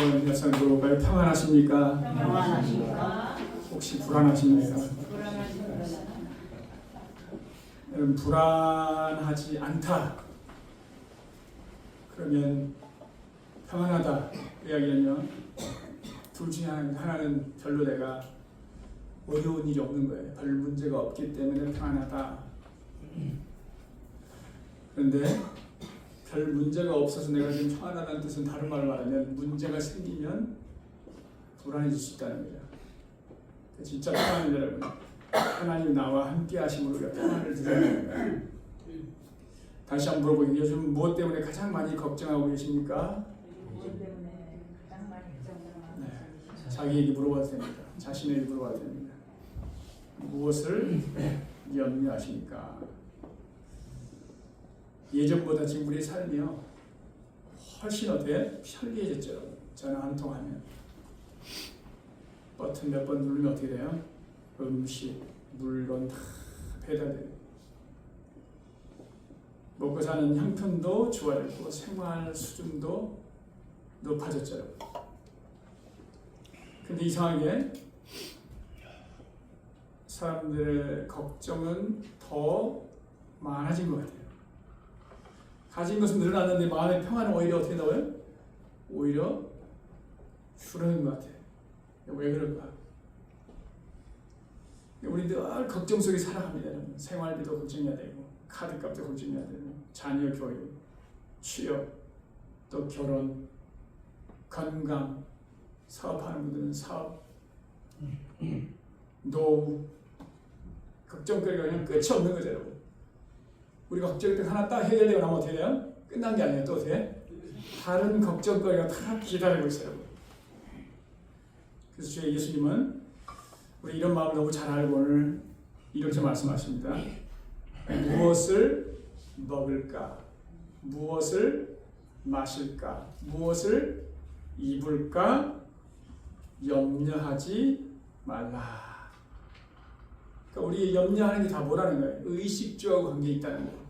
여러분 여성도 평안하십니까? 평안하십니까? 혹시 불안하십니까? 불안하십니까? 여러분 불안하지 않다 그러면 평안하다 그 이야기는요, 둘 중에 하나는 별로 내가 어려운 일이 없는 거예요. 별 문제가 없기 때문에 평안하다. 그런데 별 문제가 없어서 내가 지금 평안하다는 뜻은 다른 말로 말하면 문제가 생기면 불안해질 수 있다는 거예요. 진짜 평안한 여러분, 하나님 나와 함께 하심으로 우리가 평안을 드리는 거예요. 다시 한번 물어보겠습니다. 요즘 무엇 때문에 가장 많이 걱정하고 계십니까? 네, 자기에게 물어봐도 됩니다. 자신에게 물어봐도 됩니다. 무엇을 염려하십니까? 예전보다 지금 우리의 삶이요 훨씬 어때? 편리해졌죠. 전화 한 통 하면 버튼 몇 번 누르면 어떻게 돼요? 음식, 물건 다 배달돼요. 먹고 사는 형편도 좋아졌고 생활 수준도 높아졌죠. 근데 이상하게 사람들의 걱정은 더 많아진 것 같아요. 가진 것은 늘어났는데 마음의 평안은 오히려 어떻게 나와요? 오히려 줄어든 것 같아요. 왜 그럴까? 우리 늘 걱정 속에 살아갑니다. 생활비도 걱정해야 되고, 카드값도 걱정해야 되고, 자녀 교육, 취업, 또 결혼, 건강, 사업하는 분들은 사업, 노후, 걱정거리가 그냥 끝이 없는 거죠, 여러분. 우리가 걱정할 때 하나 딱 해결되고 나면 어떻게 돼요? 끝난 게 아니에요. 또 어떻게? 다른 걱정거리가 다 기다리고 있어요. 그래서 주의 예수님은 우리 이런 마음을 너무 잘 알고 오늘 이렇게 말씀하십니다. 무엇을 먹을까? 무엇을 마실까? 무엇을 입을까? 염려하지 말라. 그러니까 우리 염려하는 게 다 뭐라는 거예요? 의식주하고 관계 있다는 거예요.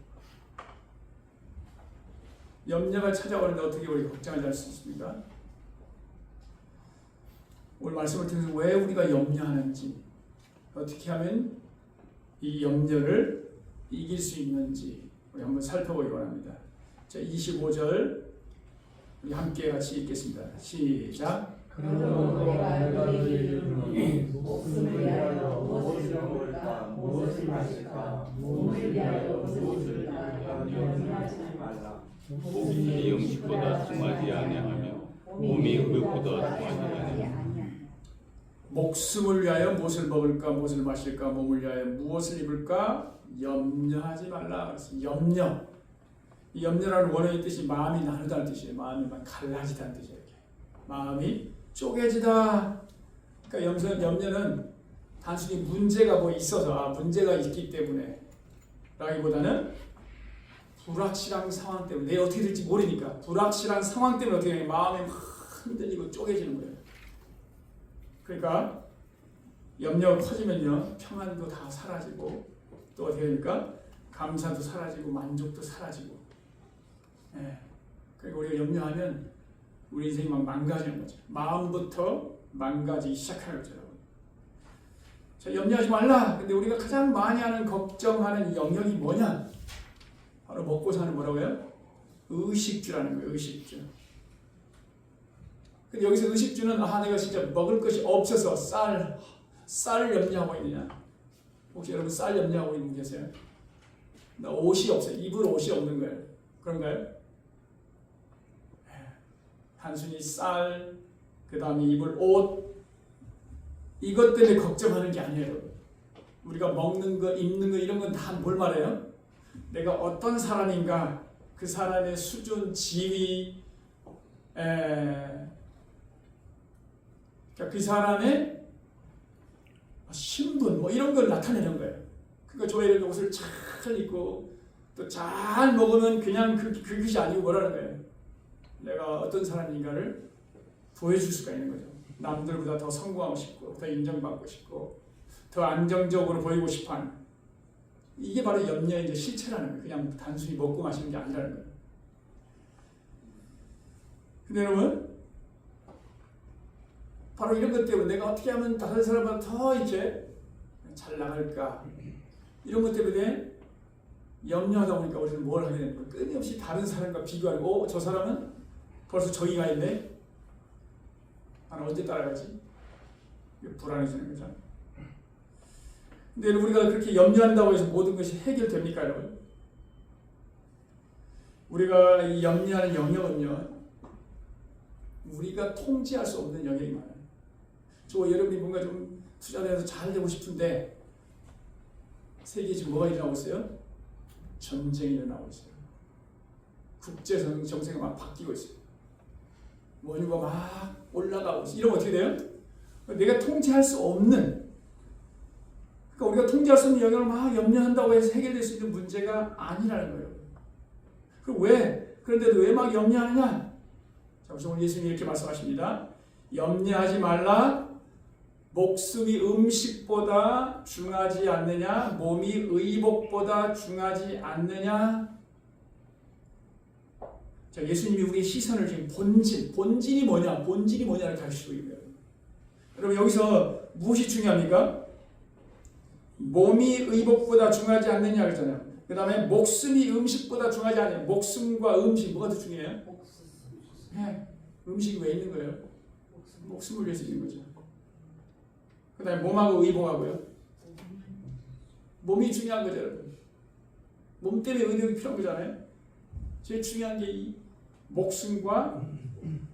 염려가 찾아오는데 어떻게 우리가 걱정하지 않을 수 있습니까? 오늘 말씀을 통해서 왜 우리가 염려하는지, 어떻게 하면 이 염려를 이길 수 있는지 우리 한번 살펴보기 원합니다. 자, 25절 우리 함께 같이 읽겠습니다. 시작. 그러므로 내가 너희에게 이르노니 목숨을 위하여 무엇을 먹을까, 무엇을 마실까, 몸을 위하여 무엇을 입을까 염려하지 말라. 몸이 음식보다 중하지 아니하며 몸이 의복보다 중하지 아니하며 목숨을 위하여 무엇을 먹을까, 무엇을 마실까, 몸을 위하여 무엇을 입을까 염려하지 말라. 그래서 염려, 이 염려라는 원어의 뜻이 마음이 나누다는 뜻이에요. 마음이 막 갈라지다는 뜻이에요. 이렇게. 마음이 쪼개지다. 그러니까 염려는 단순히 문제가 뭐 있어서 문제가 있기 때문에 라기보다는 불확실한 상황 때문에 내가 어떻게 될지 모르니까 불확실한 상황 때문에 어떻게 해요? 마음이 막 흔들리고 쪼개지는 거예요. 그러니까 염려가 커지면요 평안도 다 사라지고 또 어떻게 됩니까? 감사도 사라지고 만족도 사라지고. 예. 그러니까 우리가 염려하면 우리 인생이 막 망가지는 거죠. 마음부터 망가지기 시작하는 거죠. 자, 염려하지 말라. 근데 우리가 가장 많이 하는 걱정하는 이 영역이 뭐냐? 바로 먹고 사는 뭐라고요? 의식주라는 거예요. 의식주. 근데 여기서 의식주는 내가 진짜 먹을 것이 없어서 쌀을 염려하고 있느냐? 혹시 여러분 쌀 염려하고 있는 분 계세요? 나 옷이 없어요. 입을 옷이 없는 거예요. 그런가요? 단순히 쌀, 그 다음에 입을 옷, 이것 때문에 걱정하는 게 아니에요. 우리가 먹는 거, 입는 거 이런 건 다 뭘 말해요? 내가 어떤 사람인가, 그 사람의 수준, 지위, 그러니까 그 사람의 신분, 뭐 이런 걸 나타내는 거예요. 그러니까 저희는 옷을 잘 입고 또 잘 먹으면 그냥 그것이 아니고 뭐라는 거예요? 내가 어떤 사람인가를 보여줄 수가 있는 거죠. 남들보다 더 성공하고 싶고, 더 인정받고 싶고, 더 안정적으로 보이고 싶어하는. 이게 바로 염려의 이제 실체라는 거예요. 그냥 단순히 먹고 마시는 게 아니라는 거예요. 근데 여러분, 바로 이런 것 때문에 내가 어떻게 하면 다른 사람보다 더 이렇게 잘 나갈까, 이런 것 때문에 염려하다 보니까 우리는 뭘 하게 되는 거예요? 끊임없이 다른 사람과 비교하고, 저 사람은 벌써 저기 가 있네, 나는 언제 따라가지? 불안해지는 거죠. 근데 우리가 그렇게 염려한다고 해서 모든 것이 해결됩니까, 여러분? 우리가 이 염려하는 영역은요, 우리가 통제할 수 없는 영역이 많아요. 여러분이 뭔가 좀 투자돼서 잘 되고 싶은데 세계에 지금 뭐가 일어나고 있어요? 전쟁이 일어나고 있어요. 국제 정세가 막 바뀌고 있어요. 원유가 막 올라가고 있어요. 이러면 어떻게 돼요? 내가 통제할 수 없는, 그러니까 우리가 통제할 수 없는 영역을 막 염려한다고 해서 해결될 수 있는 문제가 아니라는 거예요. 그럼 왜? 그런데도 왜 막 염려하느냐? 자, 우선 오늘 예수님이 이렇게 말씀하십니다. 염려하지 말라. 목숨이 음식보다 중하지 않느냐? 몸이 의복보다 중하지 않느냐? 자, 예수님이 우리의 시선을 지금 본질이 뭐냐를 가르치고 있는 거예요. 여러분, 여기서 무엇이 중요합니까? 몸이 의복보다 중하지 않느냐 그랬잖아요. 그 다음에 목숨이 음식보다 중하지 않느냐. 목숨과 음식 뭐가 더 중요해요? 네, 음식이 왜 있는 거예요? 목숨을 위해서 있는 거죠. 그 다음에 몸하고 의복하고요. 몸이 중요한 거죠, 여러분. 몸 때문에 의복이 필요한 거잖아요. 제일 중요한 게 이 목숨과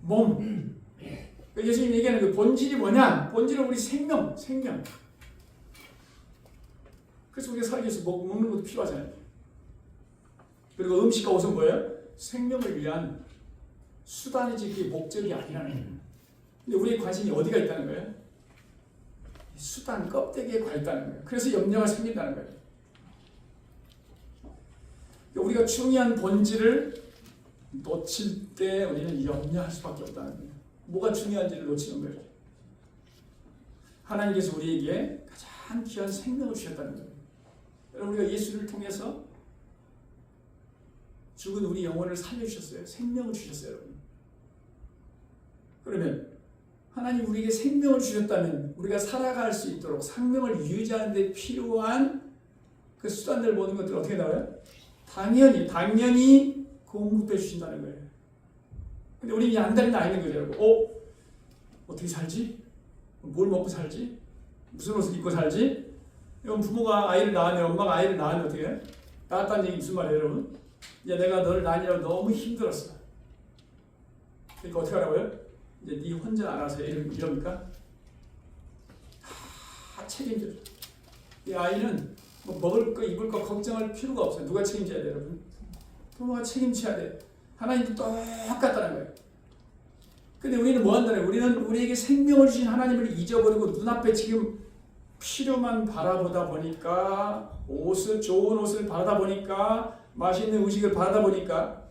몸. 그러니까 예수님이 얘기하는 그 본질이 뭐냐? 본질은 우리 생명. 그래서 우리가 살기 위해서 먹는 것도 필요하잖아요. 그리고 음식과 옷은 뭐예요? 생명을 위한 수단이지 그게 목적이 아니라는 거예요. 근데 우리의 관심이 어디가 있다는 거예요? 수단 껍데기에 가 있다는 거예요. 그래서 염려가 생긴다는 거예요. 우리가 중요한 본질을 놓칠 때 우리는 염려할 수밖에 없다는 거예요. 뭐가 중요한지를 놓치는 거예요. 하나님께서 우리에게 가장 귀한 생명을 주셨다는 거예요. 여러분, 우리가 예수를 통해서 죽은 우리 영혼을 살려주셨어요. 생명을 주셨어요, 여러분. 그러면 하나님 우리에게 생명을 주셨다면 우리가 살아갈 수 있도록 생명을 유지하는 데 필요한 그 수단들 모든 것들 어떻게 나와요? 당연히 공급해 주신다는 거예요. 근데 우리는 안 되는 나이는 거죠, 여러분. 어떻게 살지? 뭘 먹고 살지? 무슨 옷을 입고 살지? 여러분, 부모가 아이를 낳으면, 엄마가 아이를 낳으면 어떻게 해? 낳았다는 얘기 무슨 말이에요, 여러분? 이제 내가 너를 낳으려고 너무 힘들었어. 그러니까 어떻게 하라고요? 이제 네 혼자 알아서 이럽니까? 다 책임져. 이 아이는 뭐 먹을 거 입을 거 걱정할 필요가 없어요. 누가 책임져야 돼요, 여러분? 부모가 책임져야 돼. 하나님도 똑같다는 거예요. 근데 우리는 뭐 한다는 거예요? 우리는 우리에게 생명을 주신 하나님을 잊어버리고 눈앞에 지금 필요만 바라보다 보니까, 좋은 옷을 바라다 보니까, 맛있는 음식을 바라다 보니까,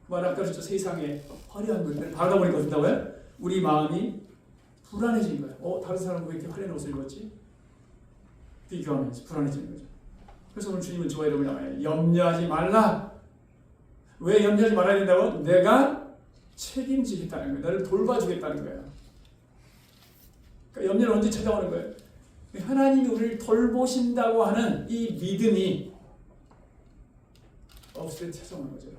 그 말 아까 그랬죠. 세상에 화려한 것들을 바라다 보니까 어떻다고요? 우리 마음이 불안해지는 거예요. 다른 사람은 왜 이렇게 화려한 옷을 입었지? 비교하면서 불안해지는 거죠. 그래서 오늘 주님은 저와 여러분이 나와요. 염려하지 말라. 왜 염려하지 말아야 된다고? 내가 책임지겠다는 거예요. 너를 돌봐주겠다는 거예요. 그러니까 염려는 언제 찾아오는 거예요? 하나님이 우리를 돌보신다고 하는 이 믿음이 없을 때 찾아오는 거죠.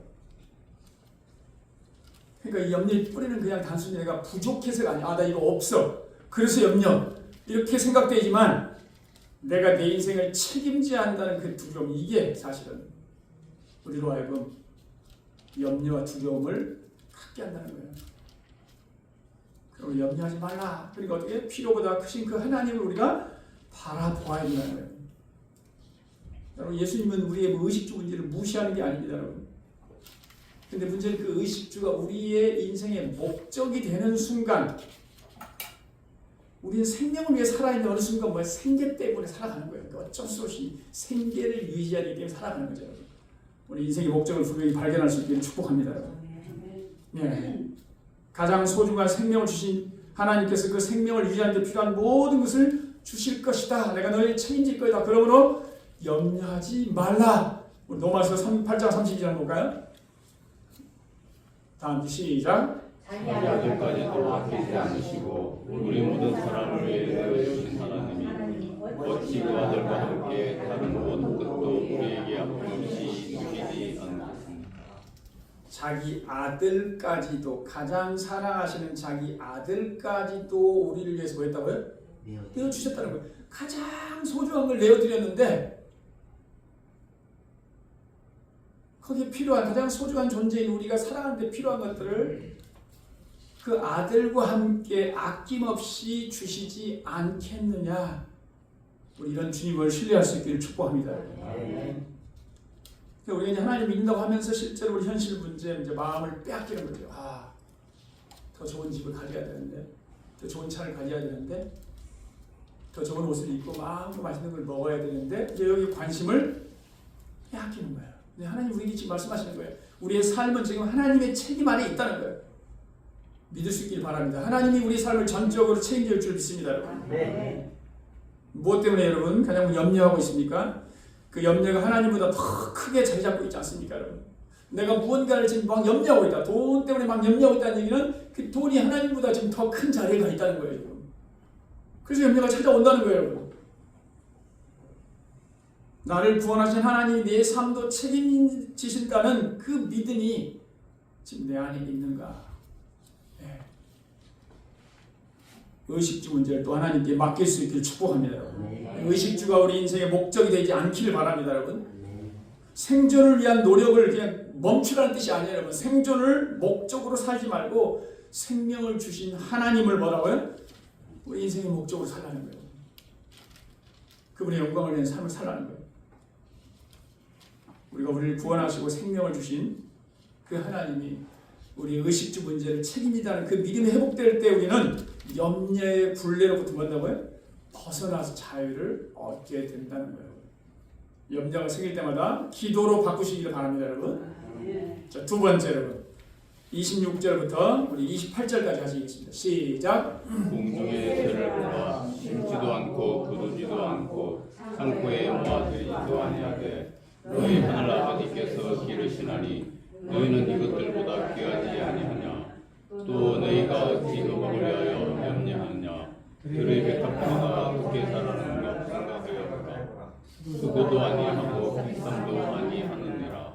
그러니까 이 염려의 뿌리는 그냥 단순히 내가 부족해서가 아니야. 나 이거 없어. 그래서 염려. 이렇게 생각되지만 내가 내 인생을 책임져야 한다는 그 두려움, 이게 사실은 우리로 하여금 염려와 두려움을 갖게 한다는 거예요. 그리고 염려하지 말라. 그러니까 어떻게? 필요보다 크신 그 하나님을 우리가 바라보아야 된다는 거예요. 여러분, 예수님은 우리의 의식주 문제를 무시하는 게 아닙니다, 여러분. 근데 문제는 그 의식주가 우리의 인생의 목적이 되는 순간, 우리는 생명을 위해 살아있는 어느 순간 뭐야? 생계 때문에 살아가는 거예요. 그러니까 어쩔 수 없이 생계를 유지하기 때문에 살아가는 거죠. 우리 인생의 목적을 분명히 발견할 수 있기를 축복합니다, 여러분. 예. 가장 소중한 생명을 주신 하나님께서 그 생명을 유지하는 데 필요한 모든 것을 주실 것이다. 내가 너희를 책임질 것이다. 그러므로 염려하지 말라. 우리 로마서 8장 32절 볼까요? 다음 시작. 자기 아들까지도 아끼지 않으시고 우리 모든 사람을 위해 내어주신 하나님이 어찌 그 아들과 함께 다른 모든 것도 우리에게 아낌없이 누리지 않겠습니까? 자기 아들까지도, 가장 사랑하시는 자기 아들까지도 우리를 위해서 뭐 했다고요? 내어주셨다는 거예요. 가장 소중한 걸 내어드렸는데 거기에 필요한 가장 소중한 존재인 우리가 사랑하는데 필요한 것들을 그 아들과 함께 아낌없이 주시지 않겠느냐. 우리 이런 주님을 신뢰할 수 있기를 축복합니다. 우리가 이제 하나님 믿는다고 하면서 실제로 우리 현실 문제 이제 마음을 빼앗기는 거죠. 더 좋은 집을 가져야 되는데, 더 좋은 차를 가져야 되는데, 더 좋은 옷을 입고 마음껏 맛있는 걸 먹어야 되는데 이제 여기 관심을 빼앗기는 거예요. 근데 하나님 우리에게 지금 말씀하시는 거예요. 우리의 삶은 지금 하나님의 책임 안에 있다는 거예요. 믿을 수 있길 바랍니다. 하나님이 우리 삶을 전적으로 책임질 줄 믿습니다, 여러분. 네. 무엇 때문에 여러분 가장 염려하고 있습니까? 그 염려가 하나님보다 더 크게 자리 잡고 있지 않습니까, 여러분? 내가 무언가를 지금 막 염려하고 있다. 돈 때문에 막 염려하고 있다는 얘기는 그 돈이 하나님보다 지금 더 큰 자리에 가 있다는 거예요, 지금. 그래서 염려가 찾아온다는 거예요, 여러분. 나를 구원하신 하나님이 내 삶도 책임지신다는 그 믿음이 지금 내 안에 있는가? 네. 의식주 문제를 또 하나님께 맡길 수 있기를 축복합니다, 여러분. 의식주가 우리 인생의 목적이 되지 않기를 바랍니다, 여러분. 생존을 위한 노력을 그냥 멈추라는 뜻이 아니에요, 여러분. 생존을 목적으로 살지 말고 생명을 주신 하나님을 뭐라고요? 우리 인생의 목적으로 살라는 거예요. 그분의 영광을 위한 삶을 살라는 거예요. 우리가 우리를 구원하시고 생명을 주신 그 하나님이 우리 의식주 문제를 책임지다는 그 믿음이 회복될 때 우리는 염려의 굴레로부터 뭔다고요? 벗어나서 자유를 얻게 된다는 거예요. 염려가 생길 때마다 기도로 바꾸시기를 바랍니다, 여러분. 자, 두 번째, 여러분. 26절부터 우리 28절까지 하시겠습니다. 시작. 공중의 새를 보라 심지도 않고 거두지도 않고 창고에 모아들이지도 아니하되 너희 하늘 아버지께서 기르시나니 너희는 이것들보다 귀하지 아니하냐. 또 너희가 어찌 그것을 위하여 염려하느냐. 들의 백합화가 어떻게 자라는 것 생각하였는가. 수고도 아니하고 비쌈도 아니하느니라.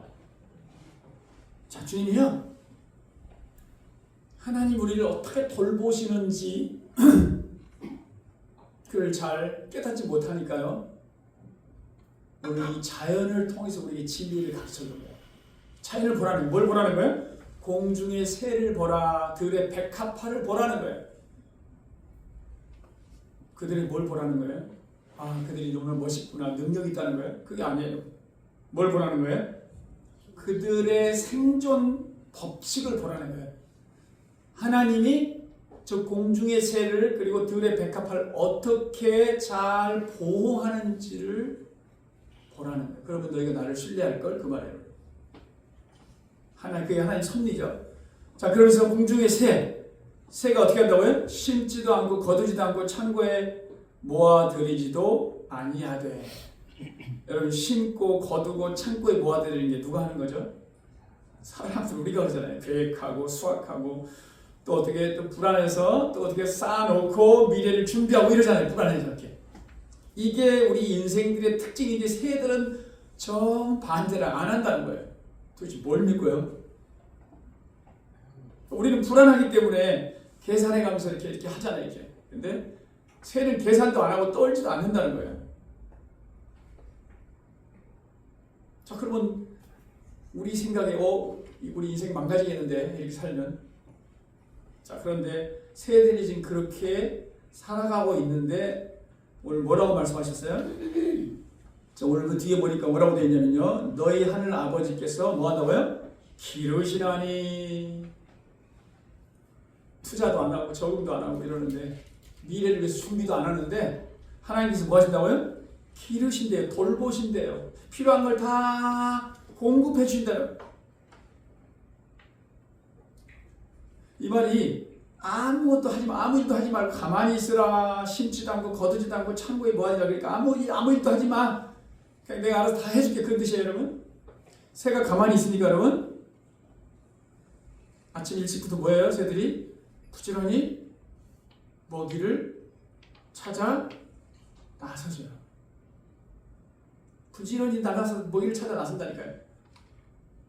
자, 주님이요, 하나님 우리를 어떻게 돌보시는지 그걸 잘 깨닫지 못하니까요, 오늘 이 자연을 통해서 우리에게 진리를 가르쳐주는 거예요. 자연을 보라는 거예요. 뭘 보라는 거예요? 공중의 새를 보라, 들의 백합화를 보라는 거예요. 그들이 뭘 보라는 거예요? 그들이 너무나 멋있구나, 능력이 있다는 거예요? 그게 아니에요. 뭘 보라는 거예요? 그들의 생존 법칙을 보라는 거예요. 하나님이 저 공중의 새를 그리고 들의 백합화를 어떻게 잘 보호하는지를 보라는 거예요. 그러면 너희가 나를 신뢰할 걸, 그 말이에요. 그게 하나님 섭리죠. 자, 그러면서 공중의 새가 어떻게 한다고요? 심지도 않고 거두지도 않고 창고에 모아들이지도 아니하되. 여러분, 심고 거두고 창고에 모아들이는 게 누가 하는 거죠? 사람들, 우리가 그러잖아요. 계획하고 수확하고 또 어떻게 또 불안해서 또 어떻게 쌓아놓고 미래를 준비하고 이러잖아요. 불안해서 이렇게. 이게 우리 인생들의 특징인데 새들은 정반대라 안 한다는 거예요. 도대체 뭘 믿고요? 우리는 불안하기 때문에 계산해가면서 이렇게 하잖아요. 이렇게. 근데 새는 계산도 안 하고 떨지도 않는다는 거예요. 자, 그러면 우리 생각에 우리 인생 망가지겠는데 이렇게 살면. 자, 그런데 새들이 지금 그렇게 살아가고 있는데 오늘 뭐라고 말씀하셨어요? 자, 오늘 그 뒤에 보니까 뭐라고 되어 있냐면요, 너희 하늘 아버지께서 뭐 한다고요? 기르시라니. 투자도 안 하고 적응도 안 하고 이러는데, 미래를 위해서 준비도 안 하는데 하나님께서 뭐 하신다고요? 기르신대요. 돌보신대요. 필요한 걸 다 공급해 주신대요. 이 말이 아무 일도 하지 말고 가만히 있으라. 심지도 않고 거두지도 않고 창고에 모아지라. 그러니까 아무 일도 하지 마. 그냥 내가 알아서 다 해줄게. 그런 뜻이에요, 여러분. 새가 가만히 있으니까 여러분, 아침 일찍부터 뭐예요? 새들이 부지런히 먹이를 찾아 나서죠. 부지런히 나가서 먹이를 찾아 나선다니까요.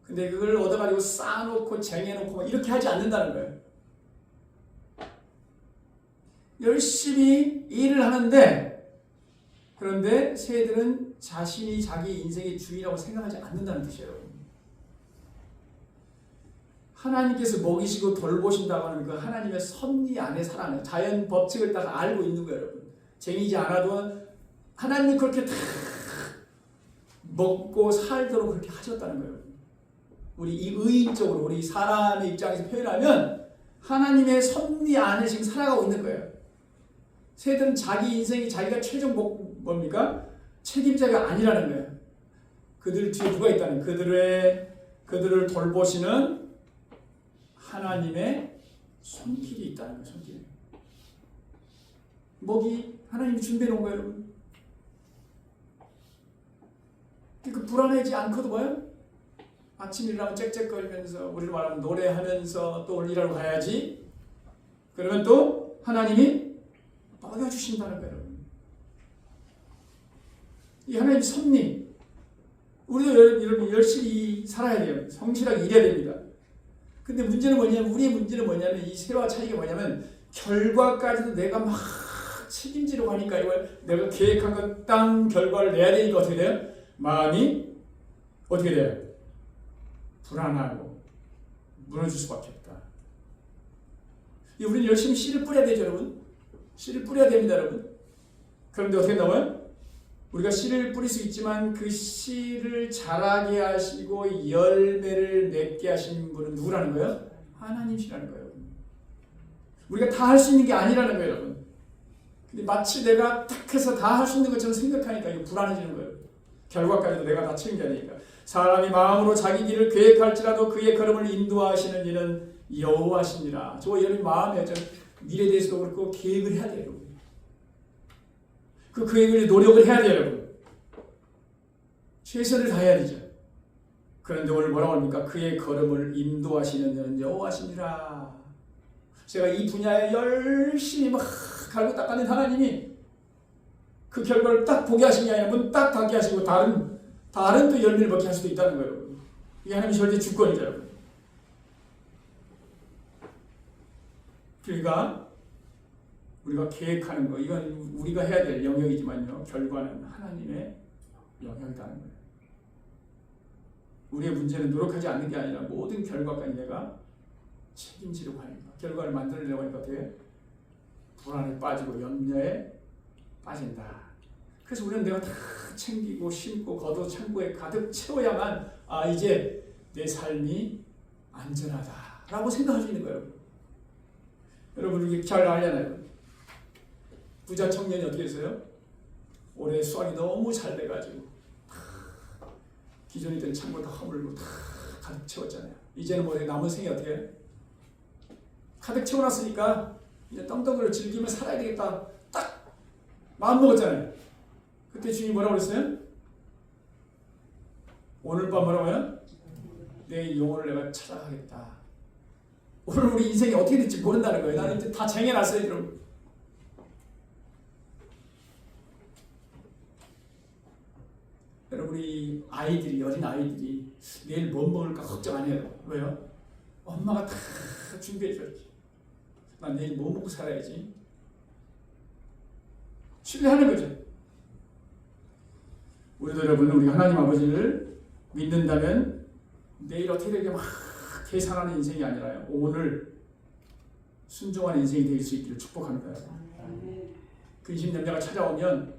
근데 그걸 얻어가지고 쌓아놓고 쟁여놓고 이렇게 하지 않는다는 거예요. 열심히 일을 하는데, 그런데 새들은 자신이 자기 인생의 주인이라고 생각하지 않는다는 뜻이에요. 하나님께서 먹이시고 돌보신다고 하는 그 하나님의 섭리 안에 살아가는 자연 법칙을 딱 알고 있는 거예요, 여러분. 쟁이지 않아도 하나님이 그렇게 다 먹고 살도록 그렇게 하셨다는 거예요. 우리 이 의인적으로 우리 사람의 입장에서 표현하면 하나님의 섭리 안에 지금 살아가고 있는 거예요. 새들은 자기 인생이 자기가 최종 뭡니까? 책임자가 아니라는 거예요. 그들 뒤에 누가 있다는 거예요. 그들을 돌보시는 하나님의 손길이 있다는 거예요. 손길. 먹이 하나님이 준비해 놓은 거예요, 여러분. 그러니까 불안하지 않고도 뭐예요? 아침 일어나면 짹짹거리면서, 우리로 말하면 노래하면서 또 오늘 일하러 가야지. 그러면 또 하나님이 먹여주신다는 거예요, 여러분. 이 하나님의 섭리. 우리도 여러분 열심히 살아야 돼요. 성실하게 일해야 됩니다. 근데 문제는 뭐냐면, 우리의 문제는 뭐냐면, 이 새와 차이가 뭐냐면, 결과까지도 내가 막 책임지려고 하니까, 이걸 내가 계획한 것 땅 결과를 내야 되니까 어떻게 돼요? 마음이 어떻게 돼요? 불안하고 무너질 수밖에 없다. 우리는 열심히 씨를 뿌려야 되죠, 여러분. 씨를 뿌려야 됩니다, 여러분. 그런데 어떻게 나와요? 우리가 씨를 뿌릴 수 있지만 그 씨를 자라게 하시고 열매를 맺게 하시는 분은 누구라는 거예요? 하나님이시라는 거예요. 우리가 다 할 수 있는 게 아니라는 거예요, 여러분. 근데 마치 내가 딱 해서 다 할 수 있는 것처럼 생각하니까 이거 불안해지는 거예요. 결과까지도 내가 다 책임져야 되니까. 사람이 마음으로 자기 길을 계획할지라도 그의 걸음을 인도하시는 이는 여호와시니라. 저 여러분 마음에 미래에 대해서도 그렇고 계획을 해야 돼요, 여러분. 그 계획을 노력을 해야 돼요, 여러분. 최선을 다해야 되죠. 그런데 오늘 뭐라고 합니까? 그의 걸음을 인도하시는 이는 여호와시니라. 제가 이 분야에 열심히 막 갈고 닦아낸 하나님이 그 결과를 딱 보게 하신 게 아니라 문 딱 닫게 하시고 다른 또 열매를 먹게 할 수도 있다는 거예요, 여러분. 이게 하나님의 절대 주권이죠, 여러분. 그러니까 우리가 계획하는 거, 이건 우리가 해야 될 영역이지만요, 결과는 하나님의 영역이라는 거예요. 우리의 문제는 노력하지 않는 게 아니라 모든 결과까지 내가 책임지려고 하니까, 결과를 만들려고 하니까 어떻게 불안에 빠지고 염려에 빠진다. 그래서 우리는 내가 다 챙기고 심고 걷어 창고에 가득 채워야만 이제 내 삶이 안전하다라고 생각할 수 있는 거예요. 여러분 우리 잘 알잖아요. 부자 청년이 어떻게 했어요? 올해 수확이 너무 잘 돼가지고 기존에 있던 창고 다 허물고 다 가득 채웠잖아요. 이제는 뭐 남은 생이 어떻게 해요? 가득 채워놨으니까 이제 떵떵거려 즐기며 살아야 되겠다. 딱 마음 먹었잖아요. 그때 주님이 뭐라고 그랬어요? 오늘 밤 뭐라고 해요? 내 영혼을 내가 찾아가겠다. 오늘 우리 인생이 어떻게 될지 모른다는 거예요. 나는 이제 다 쟁여놨어요, 여러분. 여러분 우리 아이들이, 어린 아이들이 내일 뭐 먹을까 걱정 안 해요. 왜요? 엄마가 다 준비해줘야지. 난 내일 뭐 먹고 살아야지. 신뢰하는 거죠. 우리도 여러분, 우리 하나님 아버지를 믿는다면 내일 어떻게 되게 막 계산하는 인생이 아니라요, 오늘 순종하는 인생이 될 수 있기를 축복합니다. 근심 염려가 찾아오면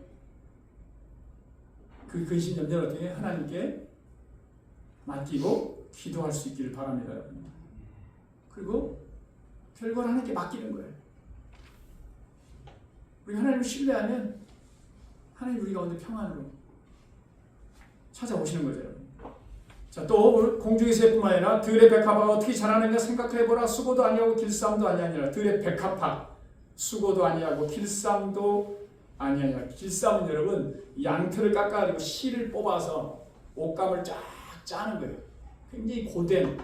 그 근심 염려를 어떻게 하나님께 맡기고 기도할 수 있기를 바랍니다. 그리고 결과를 하나님께 맡기는 거예요. 우리 하나님을 신뢰하면 하나님 우리 가운데 평안으로 찾아오시는 거죠. 자, 또 공중에서뿐만 아니라 들의 백합화가 어떻게 자라는가 생각해보라. 수고도 아니하고 길쌈도 아니하니라. 들의 백합화, 수고도 아니하고 길쌈도 아니하니라. 길쌈은 여러분 양털을 깎아가지고 실을 뽑아서 옷감을 쫙 짜는 거예요. 굉장히 고된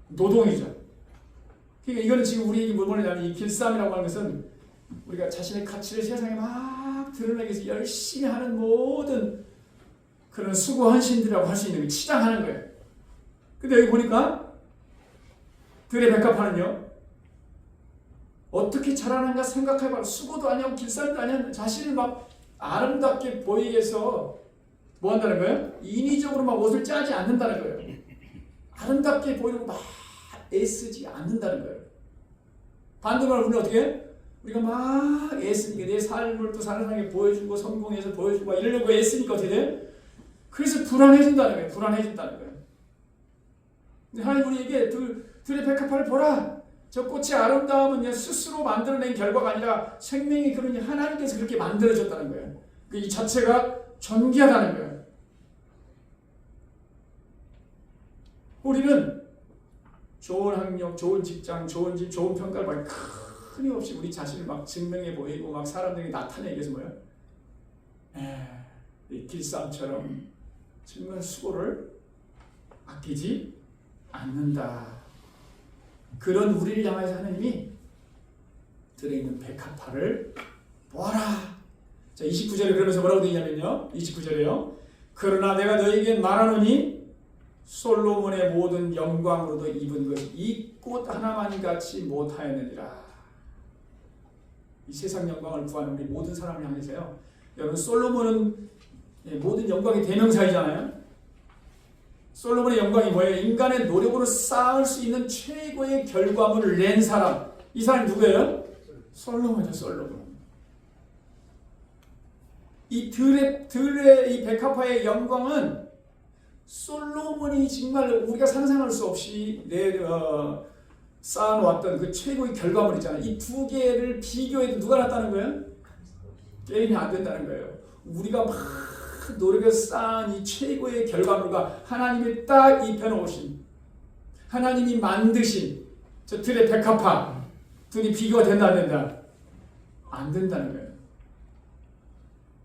노동이죠. 그러니까 이거는 지금 우리에게 뭘 말하냐면 이 길쌈이라고 하는 것은 우리가 자신의 가치를 세상에 막 드러내기 위해서 열심히 하는 모든 그런 수고 헌신들이라고 할 수 있는 게 치장하는 거예요. 근데 여기 보니까 들의 백합화는요, 어떻게 자라는가 생각해봐. 수고도 아니고 길쌈도 아니야. 자신을 막 아름답게 보이기 위해서 뭐 한다는 거예요? 인위적으로 막 옷을 짜지 않는다는 거예요. 아름답게 보이려고 막 애쓰지 않는다는 거예요. 반대로 우리는 어떻게 해? 우리가 막 애쓰니까 내 삶을 또 사는 사람에게 보여주고 성공해서 보여주고 이러려고 애쓰니까 어떻게 돼? 그래서 불안해진다는 거예요. 불안해진다는 거예요. 근데 하나님 우리에게 들의 백합화를 보라. 저 꽃의 아름다움은 스스로 만들어낸 결과가 아니라 생명의 그릇이 하나님께서 그렇게 만들어졌다는 거예요. 이 자체가 존귀하다는 거예요. 우리는 좋은 학력, 좋은 직장, 좋은 집, 좋은 평가를 받기 끊임없이 우리 자신을 막 증명해 보이고 막 사람들에게 나타내기 위해서 뭐예요? 이 길쌈처럼 정말 수고를 아끼지 않는다. 그런 우리를 향해서 하나님이 들어있는 백합화를 보아라. 자, 29절에 그러면서 뭐라고 되냐면요. 29절에요. 그러나 내가 너에게 말하노니 솔로몬의 모든 영광으로도 입은 것이 이 꽃 하나만 같이 못하였느니라. 이 세상 영광을 구하는 우리 모든 사람을 향해서요. 여러분 솔로몬은 모든 영광의 대명사이잖아요. 솔로몬의 영광이 뭐예요? 인간의 노력으로 쌓을 수 있는 최고의 결과물을 낸 사람. 이 사람이 누구예요? 솔로몬이죠. 솔로몬. 이 들의 이 백합화의 영광은 솔로몬이 정말 우리가 상상할 수 없이 쌓아놓았던 그 최고의 결과물이잖아요. 이 두 개를 비교해도 누가 낫다는 거예요? 게임이 안 된다는 거예요. 우리가 막 노력해서 쌓은 이 최고의 결과물과 하나님이 딱 입혀놓으신, 하나님이 만드신 저 들의 백합화, 둘이 비교가 된다 안 된다? 안 된다는 거예요.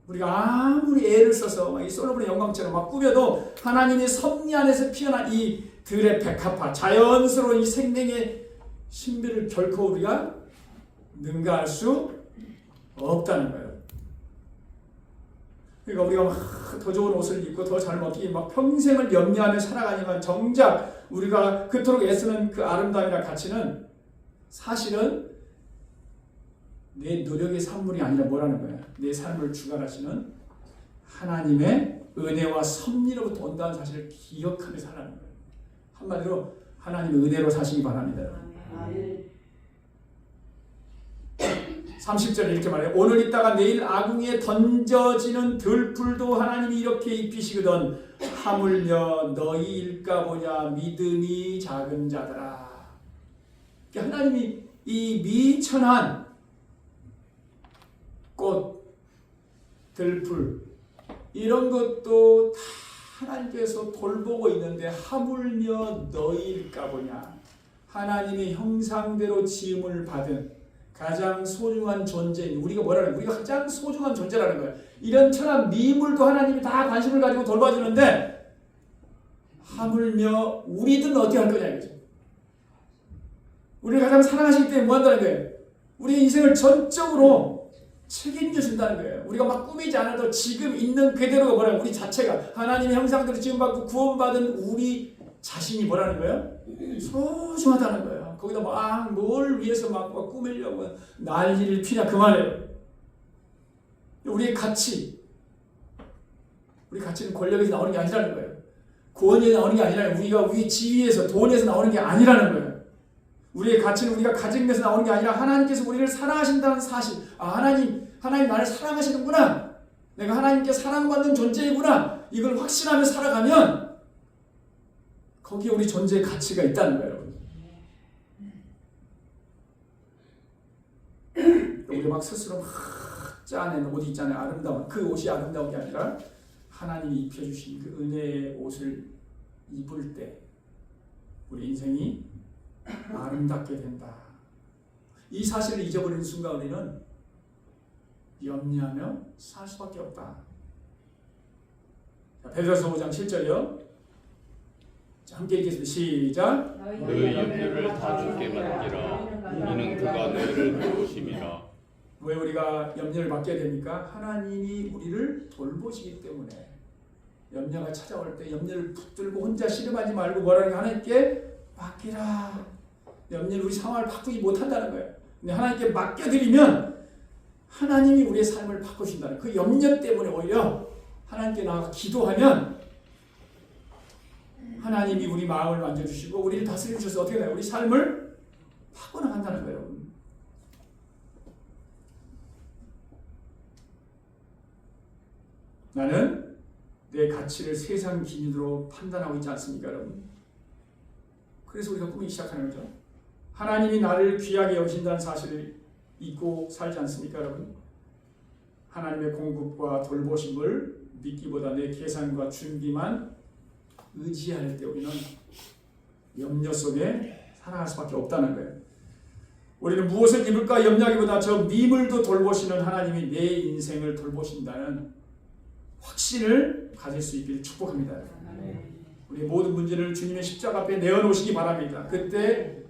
우리가 아무리 애를 써서 이 솔로몬의 영광처럼 막 꾸며도 하나님의 섭리 안에서 피어난 이 들의 백합화, 자연스러운 이 생명의 신비를 결코 우리가 능가할 수 없다는 거예요. 그러니까 우리가 막 더 좋은 옷을 입고 더 잘 먹기 막 평생을 염려하며 살아가지만 정작 우리가 그토록 애쓰는 그 아름다움이나 가치는 사실은 내 노력의 산물이 아니라 뭐라는 거야? 내 삶을 주관하시는 하나님의 은혜와 섭리로부터 온다는 사실을 기억하며 살아가는 거예요. 한마디로 하나님의 은혜로 사시기 바랍니다. 30절에 이렇게 말해요. 오늘 있다가 내일 아궁이에 던져지는 들풀도 하나님이 이렇게 입히시거든 하물며 너희일까 보냐 믿음이 작은 자들아. 하나님이 이 미천한 꽃, 들풀 이런 것도 다 하나님께서 돌보고 있는데 하물며 너희일까 보냐. 하나님의 형상대로 지음을 받은 가장 소중한 존재인 우리가 뭐라는 우리가 가장 소중한 존재라는 거예요. 이런 천한 미물도 하나님이 다 관심을 가지고 돌봐주는데 하물며 우리들은 어떻게 할 거냐 이거죠. 우리를 가장 사랑하시기 때문에 뭐 한다는 거예요? 우리의 인생을 전적으로 책임져 준다는 거예요. 우리가 막 꾸미지 않아도 지금 있는 그대로가 뭐라고 우리 자체가 하나님의 형상대로 지음받고 구원받은 우리 자신이 뭐라는 거예요? 소중하다는 거예요. 거기다 막 뭘 위해서 막 꾸미려고 난리를 피냐 그 말이에요. 우리의 가치, 우리 가치는 권력에서 나오는 게 아니라는 거예요. 구원에서 나오는 게 아니라 우리가 우리 지위에서 돈에서 나오는 게 아니라는 거예요. 우리의 가치는 우리가 가진 데서 나오는 게 아니라 하나님께서 우리를 사랑하신다는 사실. 하나님 나를 사랑하시는구나. 내가 하나님께 사랑받는 존재이구나. 이걸 확신하며 살아가면 거기에 우리 존재의 가치가 있다는 거예요. 우리 막 스스로 막 짜낸 옷 있잖아요. 아름다운 그 옷이 아름다운 게 아니라 하나님이 입혀주신 그 은혜의 옷을 입을 때 우리 인생이 아름답게 된다. 이 사실을 잊어버리는 순간 우리는 염려하며 살 수밖에 없다. 베드로서 5장 7절이요. 자, 함께 읽겠습니다. 시작. 너희 염려를 다 주께 맡기라. 이는 그가 너희를 도우심이라. 왜 우리가 염려를 맡겨야 됩니까? 하나님이 우리를 돌보시기 때문에. 염려가 찾아올 때 염려를 붙들고 혼자 씨름하지 말고 뭐라는 하나님께 맡기라. 염려는 우리 상황을 바꾸지 못한다는 거예요. 근데 하나님께 맡겨드리면 하나님이 우리의 삶을 바꾸신다는 그 염려 때문에 오히려 하나님께 나아가 기도하면 하나님이 우리 마음을 만져주시고 우리를 다스려 주셔서 어떻게 돼요? 우리 삶을 바꿔나간다는 거예요. 나는 내 가치를 세상 기준으로 판단하고 있지 않습니까, 여러분? 그래서 우리가 꾸미기 시작하는 거죠. 하나님이 나를 귀하게 여기신다는 사실을 잊고 살지 않습니까, 여러분? 하나님의 공급과 돌보심을 믿기보다 내 계산과 준비만 의지할 때 우리는 염려 속에 살아갈 수밖에 없다는 거예요. 우리는 무엇을 입을까 염려하기보다 저 미물도 돌보시는 하나님이 내 인생을 돌보신다는 확신을 가질 수 있기를 축복합니다. 우리의 모든 문제를 주님의 십자가 앞에 내어놓으시기 바랍니다. 그때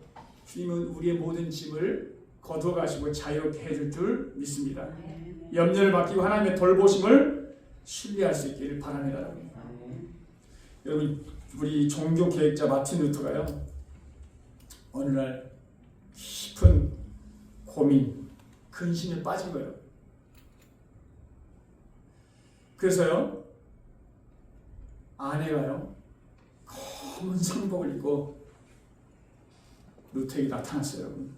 주님은 우리의 모든 짐을 거두어가시고 자유롭게 해줄 줄 믿습니다. 염려를 맡기고 하나님의 돌보심을 신뢰할 수 있기를 바랍니다. 여러분, 우리 종교 계획자 마틴 루터가요, 어느 날 깊은 고민, 근심에 빠진 거예요. 그래서요, 아내가요, 검은 상복을 입고 루터에게 나타났어요, 여러분.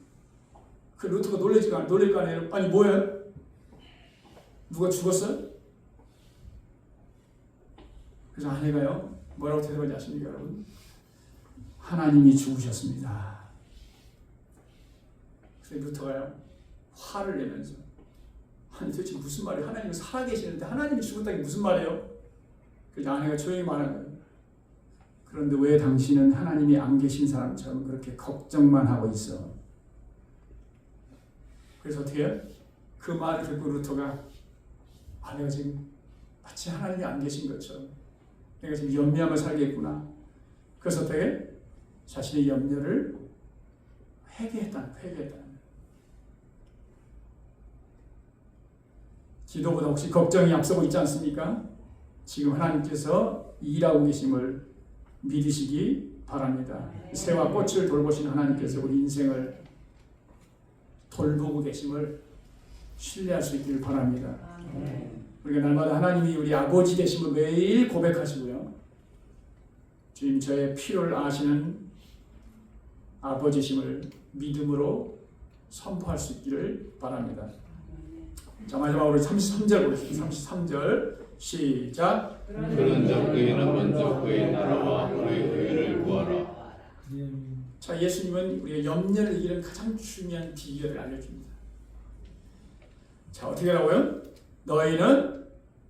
그 루터가 놀랄 거 아니에요? 아니, 뭐예요? 누가 죽었어요? 그래서 아내가요, 뭐라고 대답하지 아십니까, 여러분? 하나님이 죽으셨습니다. 그래서 루터가요, 화를 내면서, 아니 도대체 무슨 말이에요? 하나님은 살아계시는데 하나님이 죽었다는 게 무슨 말이에요? 그래서 아내가 조용히 말하는 거예요. 그런데 왜 당신은 하나님이 안 계신 사람처럼 그렇게 걱정만 하고 있어? 그래서 어떻게 해요? 그 말을 듣고 루터가, 내가 지금 마치 하나님이 안 계신 것처럼 내가 지금 염려하며 살겠구나. 그래서 어떻게? 자신의 염려를 회개했다는 거예요. 기도보다 혹시 걱정이 앞서고 있지 않습니까? 지금 하나님께서 일하고 계심을 믿으시기 바랍니다. 새와 꽃을 돌보시는 하나님께서 우리 인생을 돌보고 계심을 신뢰할 수 있기를 바랍니다. 우리가 날마다 하나님이 우리 아버지 되심을 매일 고백하시고요. 주님, 저의 필요를 아시는 아버지심을 믿음으로 선포할 수 있기를 바랍니다. 자, 마지막으로 33절 보겠습니다. 33절 시작. 그런즉 그이는 먼저 그의 나라와 그의 의를 구하라. 자, 예수님은 우리의 염려를 이기는 가장 중요한 비결을 알려줍니다. 자, 어떻게 하라고요? 너희는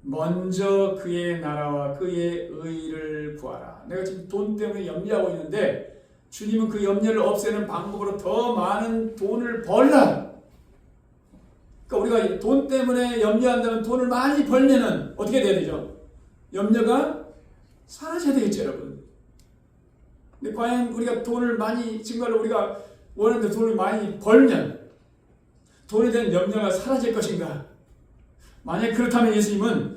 먼저 그의 나라와 그의 의를 구하라. 내가 지금 돈 때문에 염려하고 있는데 주님은 그 염려를 없애는 방법으로 더 많은 돈을 벌라. 그러니까 우리가 돈 때문에 염려한다면 돈을 많이 벌면은 어떻게 돼야 되죠? 염려가 사라져야 되겠죠, 여러분. 근데 과연 우리가 돈을 많이, 정말로 우리가 원하는데 돈을 많이 벌면 돈에 대한 염려가 사라질 것인가? 만약 그렇다면 예수님은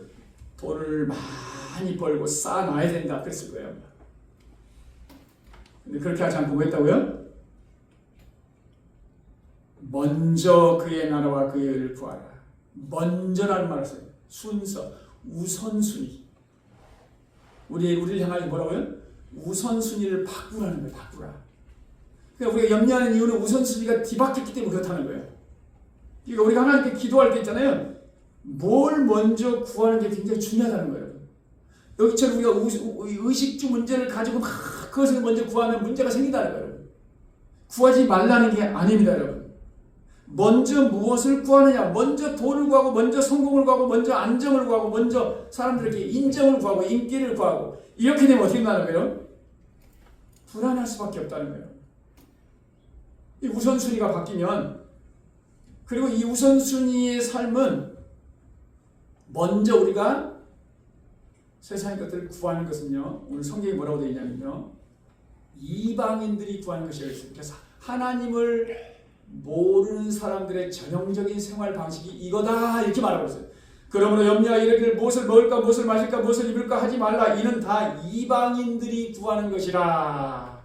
돈을 많이 벌고 쌓아놔야 된다 그랬을 거예요. 근데 그렇게 하지 않고 뭐 했다고요? 먼저 그의 나라와 그의 의를 구하라. 먼저라는 말을 써요. 순서, 우선순위. 우리를 향하여 뭐라고요? 우선순위를 바꾸라는 거예요. 바꾸라. 그러니까 우리가 염려하는 이유는 우선순위가 뒤바뀌었기 때문에 그렇다는 거예요. 그러니까 우리가 하나님께 기도할 때 있잖아요. 뭘 먼저 구하는 게 굉장히 중요하다는 거예요. 여기처럼 우리가 의식주 문제를 가지고 막 그것을 먼저 구하면 문제가 생긴다는 거예요. 구하지 말라는 게 아닙니다, 여러분. 먼저 무엇을 구하느냐? 먼저 돈을 구하고, 먼저 성공을 구하고, 먼저 안정을 구하고, 먼저 사람들에게 인정을 구하고, 인기를 구하고, 이렇게 되면 어떻게 된다는 거예요? 불안할 수밖에 없다는 거예요. 이 우선순위가 바뀌면, 그리고 이 우선순위의 삶은 먼저 우리가 세상의 것들을 구하는 것은요, 오늘 성경이 뭐라고 되어 있냐면요, 이방인들이 구하는 것이라고 했습니다. 그래서 하나님을 모르는 사람들의 전형적인 생활 방식이 이거다 이렇게 말하고 있어요. 그러므로 염려하여 이르기를 무엇을 먹을까 무엇을 마실까 무엇을 입을까 하지 말라. 이는 다 이방인들이 구하는 것이라.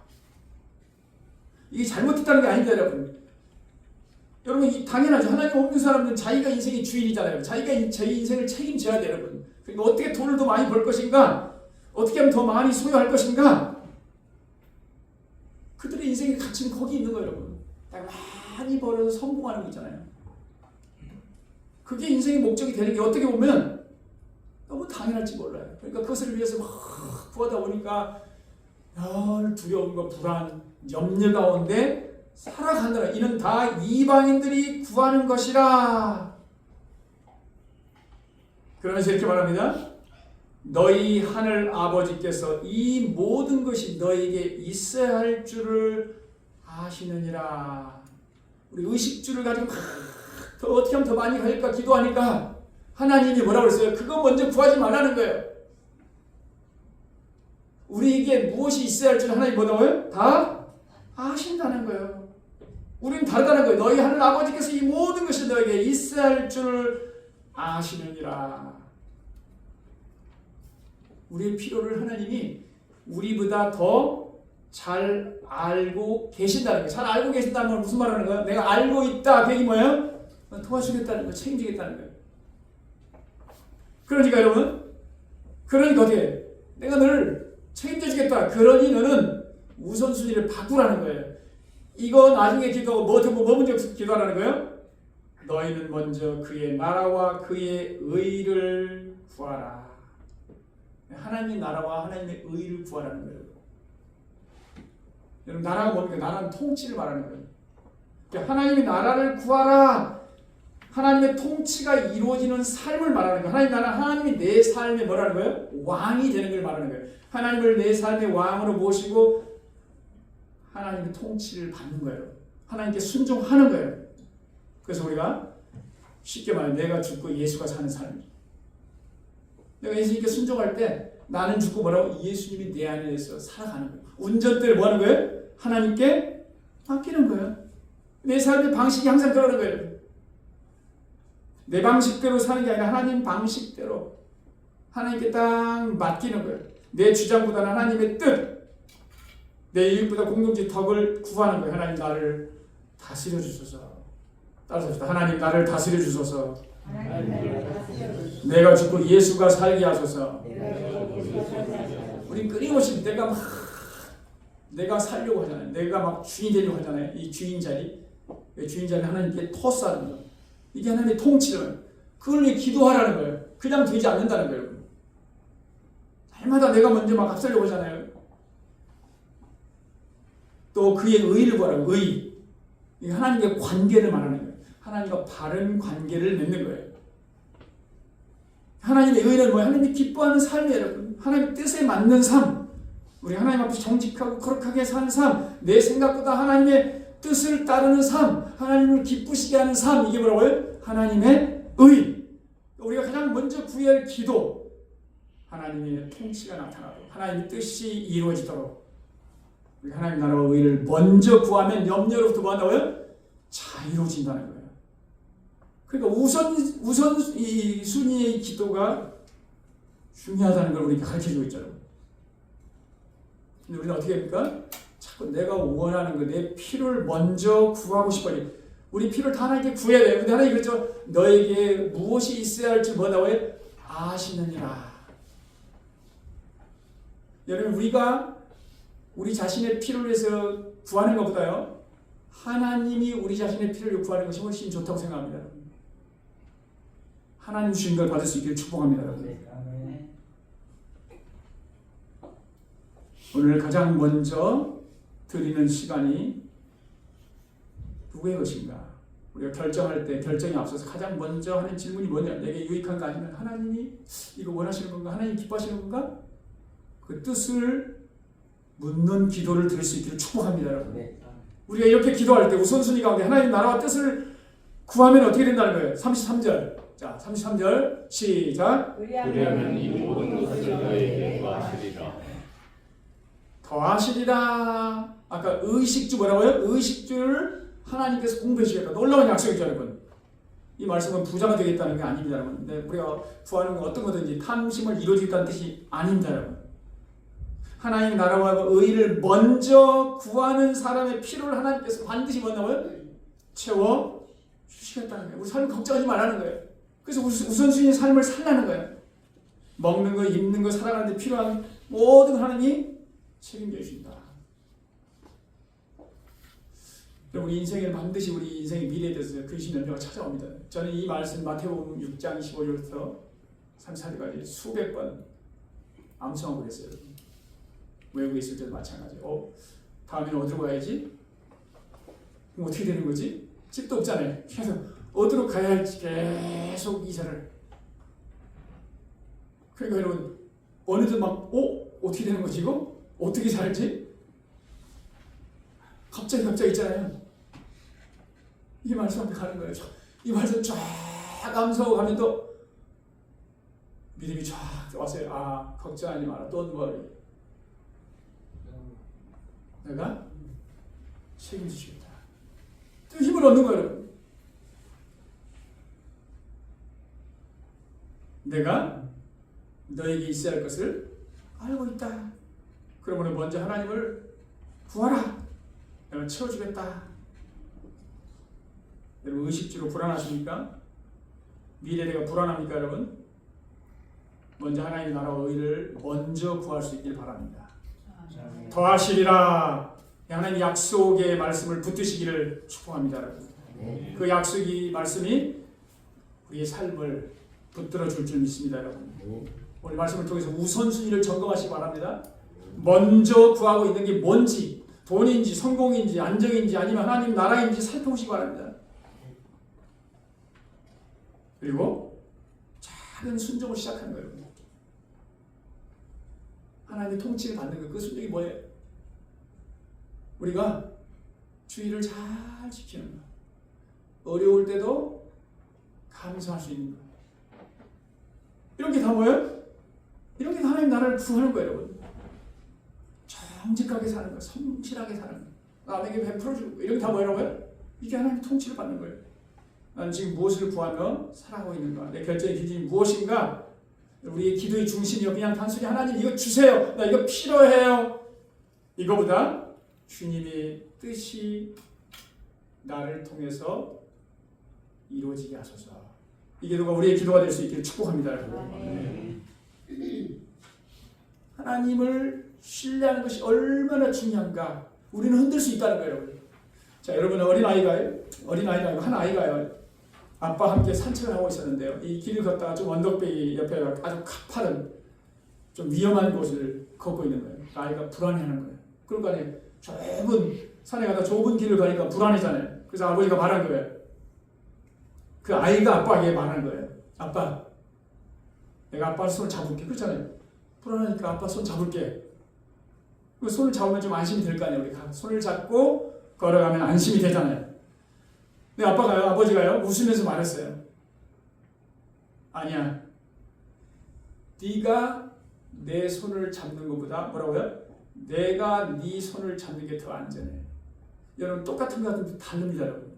이게 잘못됐다는 게 아닙니다, 여러분. 여러분 당연하죠. 하나님 없는 사람들은 자기가 인생의 주인이잖아요. 자기가 제 인생을 책임져야 돼요, 여러분. 그러니까 어떻게 돈을 더 많이 벌 것인가? 어떻게 하면 더 많이 소유할 것인가? 그들의 인생의 가치는 거기 있는 거예요, 여러분. 많이 벌어서 성공하는 거 있잖아요. 그게 인생의 목적이 되는 게 어떻게 보면 너무 당연할지 몰라요. 그러니까 그것을 위해서 막 구하다 보니까 열 두려움과 불안, 염려 가운데 살아간다. 이는 다 이방인들이 구하는 것이라. 그러면서 이렇게 말합니다. 너희 하늘 아버지께서 이 모든 것이 너희에게 있어야 할 줄을 아시느니라. 우리 의식주를 가지고 더 어떻게 하면 더 많이 갈까 기도하니까 하나님이 뭐라고 그랬어요? 그거 먼저 구하지 말라는 거예요. 우리에게 무엇이 있어야 할 줄 하나님 뭐라고요? 다 아신다는 거예요. 우리는 다르다는 거예요. 너희 하늘 아버지께서 이 모든 것이 너에게 있어야 할 줄 아시느니라. 우리의 필요를 하나님이 우리보다 더 잘 알고 계신다는 거예요. 잘 알고 계신다는 건 무슨 말하는 거예요? 내가 알고 있다. 그 얘기 뭐예요? 도와주겠다는 거예요. 책임지겠다는 거예요. 그러니까 여러분, 그러니까 어떻게 내가 너를 책임져주겠다. 그러니 너는 우선순위를 바꾸라는 거예요. 이거 나중에 기도하고 뭐 먼저 기도하라는 거예요? 너희는 먼저 그의 나라와 그의 의를 구하라. 하나님의 나라와 하나님의 의를 구하라는 거예요. 여러분 나라가 뭡니까? 나라는 통치를 말하는 거예요. 그러니까 하나님의 나라를 구하라. 하나님의 통치가 이루어지는 삶을 말하는 거예요. 하나님 나라, 하나님이 내 삶에 뭐라는 거예요? 왕이 되는 걸 말하는 거예요. 하나님을 내 삶의 왕으로 모시고 하나님의 통치를 받는 거예요. 하나님께 순종하는 거예요. 그래서 우리가 쉽게 말해 내가 죽고 예수가 사는 삶이에요. 내가 예수님께 순종할 때 나는 죽고 뭐라고? 예수님이 내 안에서 살아가는 거예요. 운전대를 뭐 하는 거예요? 하나님께 맡기는 거예요. 내 삶의 방식이 항상 그러는 거예요. 내 방식대로 사는 게 아니라 하나님 방식대로 하나님께 딱 맡기는 거예요. 내 주장보다는 하나님의 뜻, 내 이익보다 공동체 덕을 구하는 거예요. 하나님 나를 다스려 주소서. 따라서 합시다. 하나님 나를 다스려 주소서. 내가 죽고 예수가 살게 하소서. 우리 끊임없이 내가 살려고 하잖아요. 내가 막 주인 되려고 하잖아요. 이 주인 자리 하나님께 토스하는 거. 이게 하나님의 통치를. 그걸 위해 기도하라는 거예요. 그냥 되지 않는다는 거예요. 날마다 내가 먼저 막 앞서려고 하잖아요. 또 그의 의를 구하라고. 의. 이게 하나님과의 관계를 말하는 거예요. 하나님과 바른 관계를 맺는 거예요. 하나님의 의는 뭐예요? 하나님이 기뻐하는 삶이에요, 여러분. 하나님의 뜻에 맞는 삶. 우리 하나님 앞에 정직하고 거룩하게 사는 삶. 내 생각보다 하나님의 뜻을 따르는 삶. 하나님을 기쁘시게 하는 삶. 이게 뭐라고요? 하나님의 의. 우리가 가장 먼저 구해야 할 기도. 하나님의 통치가 나타나고 하나님의 뜻이 이루어지도록 우리 하나님 나라와 의를 먼저 구하면 염려로부터 뭐 한다고요? 자유로워진다는 거예요. 그러니까 우선 이 순위의 기도가 중요하다는 걸 우리가 가르쳐주고 있잖아요. 근데 우리는 어떻게 합니까? 자꾸 내가 원하는 거, 내 필요를 먼저 구하고 싶어요. 우리 필요를 다 하나님께 구해야 돼요. 근데 하나님 그렇죠. 너에게 무엇이 있어야 할지 뭐라고 해요? 아시느니라. 여러분 우리가 우리 자신의 필요를 위해서 구하는 것보다요. 하나님이 우리 자신의 필요를 구하는 것이 훨씬 좋다고 생각합니다. 하나님 주신 걸 받을 수 있기를 축복합니다. 오늘 가장 먼저 드리는 시간이 누구의 것인가? 우리가 결정할 때 결정에 앞서서 가장 먼저 하는 질문이 뭐냐? 내게 유익한가 아니면 하나님이 이거 원하시는 건가? 하나님 기뻐하시는 건가? 그 뜻을 묻는 기도를 드릴 수 있기를 축복합니다. 여러분. 우리가 이렇게 기도할 때 우선순위 가운데 하나님 나라와 뜻을 구하면 어떻게 된다는 거예요? 33절. 자, 33절 시작. 그리하면 이 모든 것을 너희에게 구하시리라. 더하시리라. 아까 의식주 뭐라고요? 의식주를 하나님께서 공부해 주겠다. 놀라운 약속이죠, 여러분. 이 말씀은 부자가 되겠다는 게 아닙니다, 여러분. 근데 우리가 구하는 건 어떤 거든지 탐심을 이루어주겠다는 뜻이 아닙니다, 여러분. 하나님 나라와 의를 먼저 구하는 사람의 필요를 하나님께서 반드시 뭐냐고요? 채워 주시겠다는 거예요. 우리 삶을 걱정하지 말라는 거예요. 그래서 우선순위 삶을 살라는 거예요. 먹는 거, 입는 거, 살아가는 데 필요한 모든 거 하나님이 책임져 주신다. 우리 인생에 반드시 우리 인생의 미래에 대해서 근심 염려가 찾아옵니다. 저는 이 말씀 마태복음 6장 25절부터 34절까지 수백 번 암송하고 그랬어요. 외국에 있을 때도 마찬가지예요. 다음에는 어디로 가야지? 그럼 어떻게 되는 거지? 집도 없잖아요. 그래서 어디로 가야 할지 계속 이사를. 그러니까 여러분 어느덧 막 어떻게 되는 거지 이거? 어떻게 살지? 갑자기 있잖아요. 이 말씀 앞에 가는 거예요. 이 말씀 쫙 암송하고 가면 또 믿음이 쫙 왔어요. 아, 걱정하지 마라. Don't worry. 내가 책임지시겠다. 또 힘을 얻는 거예요, 여러분. 내가 너에게 있어야 할 것을 알고 있다. 그러므로 먼저 하나님을 구하라. 내가 채워주겠다. 여러분 의식주로 불안하십니까? 미래가 불안합니까, 여러분? 먼저 하나님의 나라와 의를 먼저 구할 수 있길 바랍니다. 더하시리라. 하나님 약속의 말씀을 붙드시기를 축복합니다, 여러분. 그 약속이 말씀이 우리의 삶을 붙들어 줄 줄 믿습니다, 여러분. 오늘 말씀을 통해서 우선순위를 점검하시기 바랍니다. 먼저 구하고 있는 게 뭔지, 돈인지 성공인지 안정인지 아니면 하나님 나라인지 살펴보시기 바랍니다. 그리고 작은 순종을 시작하는 거예요. 하나님의 통치를 받는 거, 그 순종이 뭐예요? 우리가 주의를 잘 지키는 거, 어려울 때도 감사할 수 있는 거, 이런 게 다 뭐예요? 이런 게 다 하나님 나라를 구하는 거예요, 여러분. 정직하게 사는 거, 성실하게 사는 거, 남에게 베풀어주고, 이런 게 다 뭐라고요? 이게 하나님의 통치를 받는 거예요. 나는 지금 무엇을 구하며 살아가고 있는가? 내 결정의 기준이 무엇인가? 우리의 기도의 중심이요, 그냥 단순히 하나님 이거 주세요, 나 이거 필요해요, 이거보다 주님의 뜻이 나를 통해서 이루어지게 하소서. 이 기도가 우리의 기도가 될 수 있기를 축복합니다, 여러분. 하나님을 신뢰하는 것이 얼마나 중요한가. 우리는 흔들 수 있다는 거예요, 여러분. 자, 여러분 어린아이가 한 아이가요, 아빠 함께 산책을 하고 있었는데요. 이 길을 걷다가 좀 언덕배기 옆에 아주 가파른 좀 위험한 곳을 걷고 있는 거예요. 아이가 불안해하는 거예요. 그러니까 좁은 산에 가다 좁은 길을 가니까 불안해잖아요. 그래서 아버지가 말한 거예요. 그 아이가 아빠에게 말한 거예요. 아빠, 내가 아빠 손을 잡을게. 그렇잖아요. 불안하니까 아빠 손 잡을게. 그 손을 잡으면 좀 안심이 될 거 아니에요. 우리가 손을 잡고 걸어가면 안심이 되잖아요. 근데 아버지가요 웃으면서 말했어요. 아니야, 네가 내 손을 잡는 것보다 뭐라고요? 내가 네 손을 잡는 게 더 안전해. 여러분 똑같은 것 같은데 다릅니다, 여러분.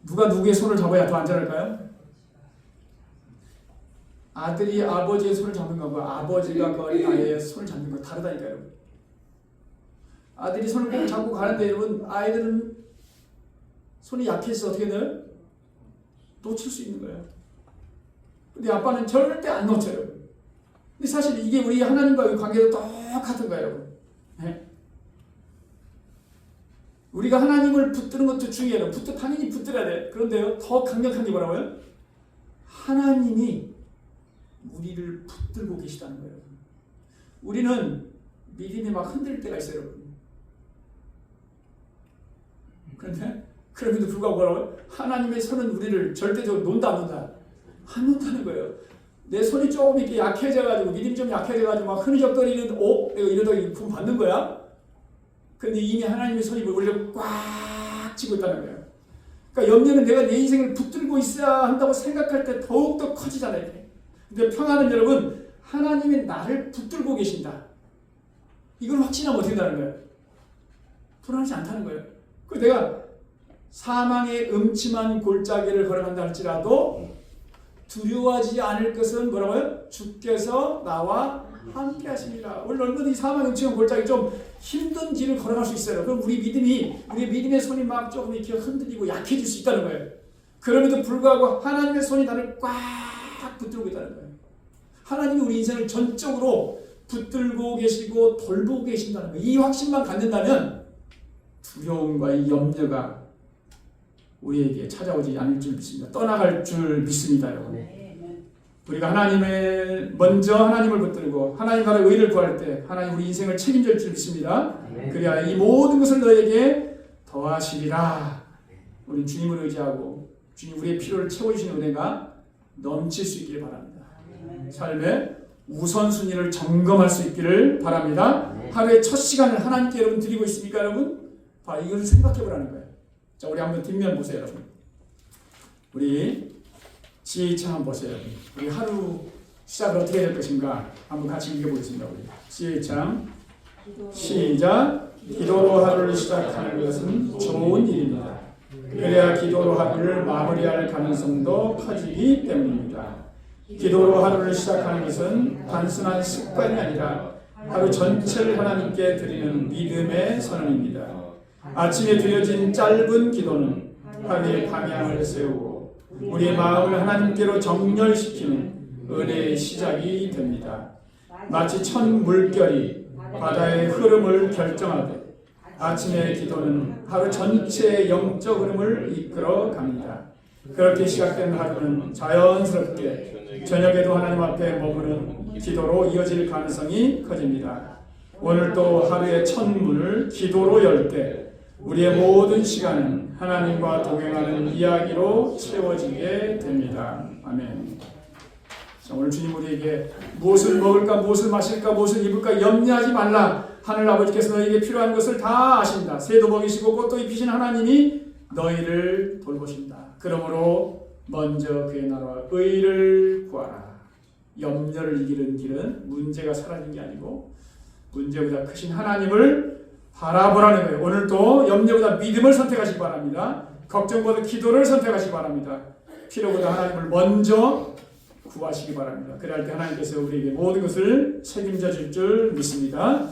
누가 누구의 손을 잡아야 더 안전할까요? 아들이 아버지의 손을 잡는 것과 아버지가 그 어린아이의 손을 잡는 거 다르다니까요, 여러분. 아들이 손을 꼭 잡고 가는데 여러분, 아이들은 손이 약해서 어떻게 돼요? 놓칠 수 있는 거예요. 근데 아빠는 절대 안 놓쳐요. 근데 사실 이게 우리 하나님과의 관계도 똑같은 거예요, 여러분. 네? 우리가 하나님을 붙드는 것도 중요해요. 당연히 붙들어야 돼. 그런데요, 더 강력한 게 뭐라고요? 하나님이 우리를 붙들고 계시다는 거예요. 우리는 믿음이 막 흔들릴 때가 있어요, 여러분. 그런데 그럼에도 불구하고 뭐라고요? 하나님의 손은 우리를 절대적으로 논다 안 논다? 안 논다는 거예요. 내 손이 조금 이렇게 약해져가지고 믿음이 좀 약해져가지고 막 흐느적거리는 내가 이러다 구원 받는 거야? 근데 이미 하나님의 손이 우리를 꽉 쥐고 있다는 거예요. 그러니까 염려는 내가 내 인생을 붙들고 있어야 한다고 생각할 때 더욱더 커지잖아요. 근데 평안은 여러분, 하나님이 나를 붙들고 계신다. 이걸 확신하면 어떻게 된다는 거예요? 불안하지 않다는 거예요. 그 내가 사망의 음침한 골짜기를 걸어간다 할지라도 두려워하지 않을 것은 뭐라고요? 주께서 나와 함께 하십니다. 우리 얼마든지 사망의 음침한 골짜기 좀 힘든 길을 걸어갈 수 있어요. 그럼 우리 믿음의 손이 막 조금 이렇게 흔들리고 약해질 수 있다는 거예요. 그럼에도 불구하고 하나님의 손이 나를 꽉 붙들고 있다는 거예요. 하나님이 우리 인생을 전적으로 붙들고 계시고 돌보고 계신다는 거예요. 이 확신만 갖는다면 두려움과 이 염려가 우리에게 찾아오지 않을 줄 믿습니다. 떠나갈 줄 믿습니다, 여러분. 우리가 먼저 하나님을 붙들고 하나님 나라의 의를 구할 때 하나님 우리 인생을 책임질 줄 믿습니다. 그래야 이 모든 것을 너에게 더하시리라. 우리 주님을 의지하고 주님 우리의 필요를 채워주시는 은혜가 넘칠 수 있기를 바랍니다. 삶의 우선순위를 점검할 수 있기를 바랍니다. 하루의 첫 시간을 하나님께 여러분 드리고 있습니까, 여러분? 이것을 생각해 보라는 거예요. 자, 우리 한번 뒷면 보세요, 여러분. 우리 지혜창 한번 보세요. 우리 하루 시작을 어떻게 될 것인가 한번 같이 읽어보겠습니다. 우리 지혜창 시작. 기도로 하루를 시작하는 것은 좋은 일입니다. 그래야 기도로 하루를 마무리할 가능성도 커지기 때문입니다. 기도로 하루를 시작하는 것은 단순한 습관이 아니라 하루 전체를 하나님께 드리는 믿음의 선언입니다. 아침에 드려진 짧은 기도는 하루의 방향을 세우고 우리의 마음을 하나님께로 정렬시키는 은혜의 시작이 됩니다. 마치 첫 물결이 바다의 흐름을 결정하듯 아침의 기도는 하루 전체의 영적 흐름을 이끌어 갑니다. 그렇게 시작된 하루는 자연스럽게 저녁에도 하나님 앞에 머무는 기도로 이어질 가능성이 커집니다. 오늘 또 하루의 첫 문을 기도로 열 때 우리의 모든 시간은 하나님과 동행하는 이야기로 채워지게 됩니다. 아멘. 자, 오늘 주님 우리에게 무엇을 먹을까, 무엇을 마실까, 무엇을 입을까 염려하지 말라. 하늘 아버지께서 너희에게 필요한 것을 다 아신다. 새도 먹이시고 꽃도 입히신 하나님이 너희를 돌보신다. 그러므로 먼저 그의 나라와 의를 구하라. 염려를 이기는 길은 문제가 사라진 게 아니고 문제보다 크신 하나님을 바라보라는 거예요. 오늘도 염려보다 믿음을 선택하시기 바랍니다. 걱정보다 기도를 선택하시기 바랍니다. 필요보다 하나님을 먼저 구하시기 바랍니다. 그럴 때 하나님께서 우리에게 모든 것을 책임져 줄 줄 믿습니다.